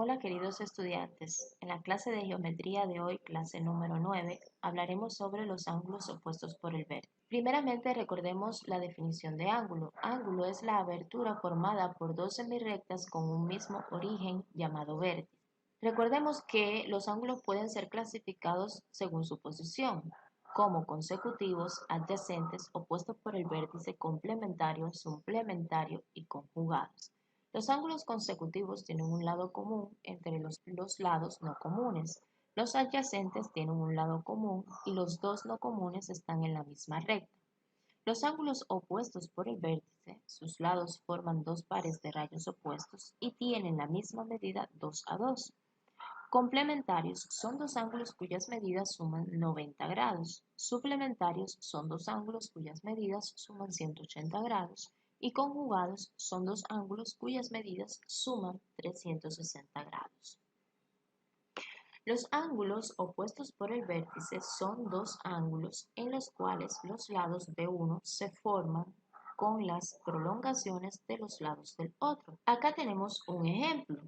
Hola queridos estudiantes, en la clase de geometría de hoy, clase número 9, hablaremos sobre los ángulos opuestos por el vértice. Primeramente recordemos la definición de ángulo. Ángulo es la abertura formada por dos semirrectas con un mismo origen llamado vértice. Recordemos que los ángulos pueden ser clasificados según su posición, como consecutivos, adyacentes, opuestos por el vértice, complementarios, suplementarios y conjugados. Los ángulos consecutivos tienen un lado común entre los lados no comunes. Los adyacentes tienen un lado común y los dos no comunes están en la misma recta. Los ángulos opuestos por el vértice, sus lados forman dos pares de rayos opuestos y tienen la misma medida 2 a 2. Complementarios son dos ángulos cuyas medidas suman 90 grados. Suplementarios son dos ángulos cuyas medidas suman 180 grados. Y conjugados son dos ángulos cuyas medidas suman 360 grados. Los ángulos opuestos por el vértice son dos ángulos en los cuales los lados de uno se forman con las prolongaciones de los lados del otro. Acá tenemos un ejemplo.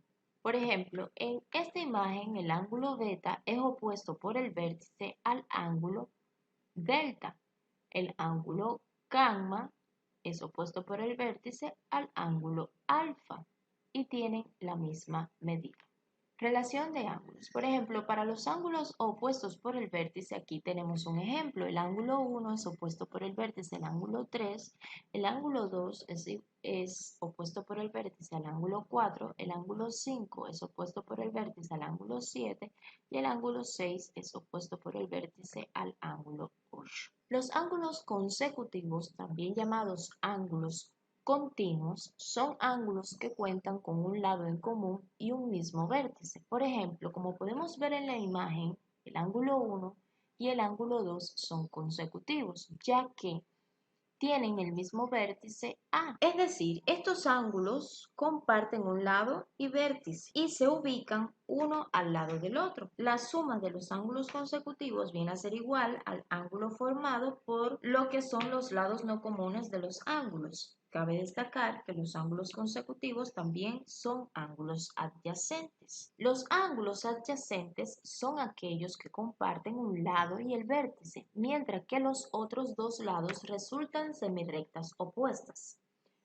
Por ejemplo, en esta imagen el ángulo beta es opuesto por el vértice al ángulo delta. El ángulo gamma es opuesto por el vértice al ángulo alfa y tienen la misma medida. Relación de ángulos. Por ejemplo, para los ángulos opuestos por el vértice, aquí tenemos un ejemplo. El ángulo 1 es opuesto por el vértice al ángulo 3, el ángulo 2 es opuesto por el vértice al ángulo 4, el ángulo 5 es opuesto por el vértice al ángulo 7 y el ángulo 6 es opuesto por el vértice al ángulo 8. Los ángulos consecutivos, también llamados ángulos continuos, son ángulos que cuentan con un lado en común y un mismo vértice. Por ejemplo, como podemos ver en la imagen, el ángulo 1 y el ángulo 2 son consecutivos, ya que tienen el mismo vértice A. Es decir, estos ángulos comparten un lado y vértice y se ubican uno al lado del otro. La suma de los ángulos consecutivos viene a ser igual al ángulo formado por lo que son los lados no comunes de los ángulos. Cabe destacar que los ángulos consecutivos también son ángulos adyacentes. Los ángulos adyacentes son aquellos que comparten un lado y el vértice, mientras que los otros dos lados resultan semirrectas opuestas.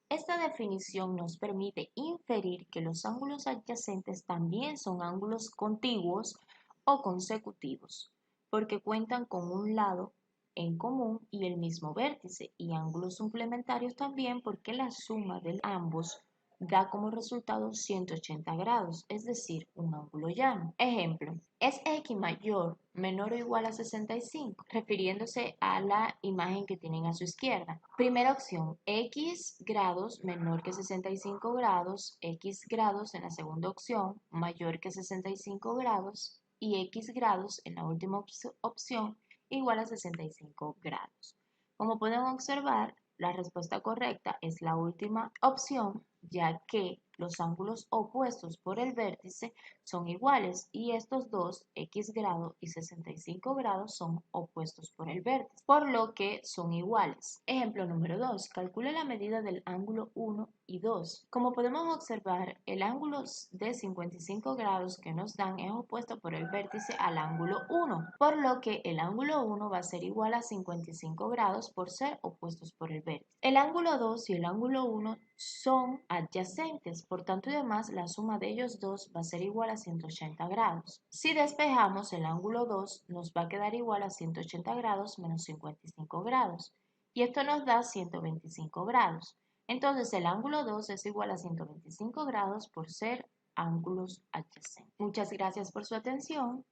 Esta definición nos permite inferir que los ángulos adyacentes también son ángulos contiguos o consecutivos, porque cuentan con un lado en común y el mismo vértice, y ángulos suplementarios también porque la suma de ambos da como resultado 180 grados, es decir, un ángulo llano. Ejemplo, ¿es x mayor, menor o igual a 65? Refiriéndose a la imagen que tienen a su izquierda. Primera opción, x grados menor que 65 grados, x grados en la segunda opción, mayor que 65 grados, y x grados en la última opción, igual a 65 grados. Como pueden observar, la respuesta correcta es la última opción, ya que los ángulos opuestos por el vértice son iguales y estos dos, x grado y 65 grados, son opuestos por el vértice, por lo que son iguales. Ejemplo número 2. Calcule la medida del ángulo 1 y 2. Como podemos observar, el ángulo de 55 grados que nos dan es opuesto por el vértice al ángulo 1, por lo que el ángulo 1 va a ser igual a 55 grados por ser opuestos por el vértice. El ángulo 2 y el ángulo 1 son adyacentes, por tanto y demás la suma de ellos dos va a ser igual a 180 grados. Si despejamos el ángulo 2 nos va a quedar igual a 180 grados menos 55 grados y esto nos da 125 grados. Entonces el ángulo 2 es igual a 125 grados por ser ángulos adyacentes. Muchas gracias por su atención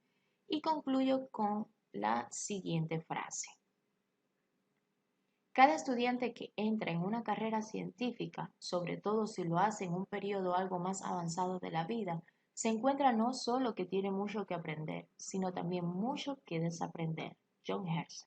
y concluyo con la siguiente frase. Cada estudiante que entra en una carrera científica, sobre todo si lo hace en un periodo algo más avanzado de la vida, se encuentra no solo que tiene mucho que aprender, sino también mucho que desaprender. John Hersey.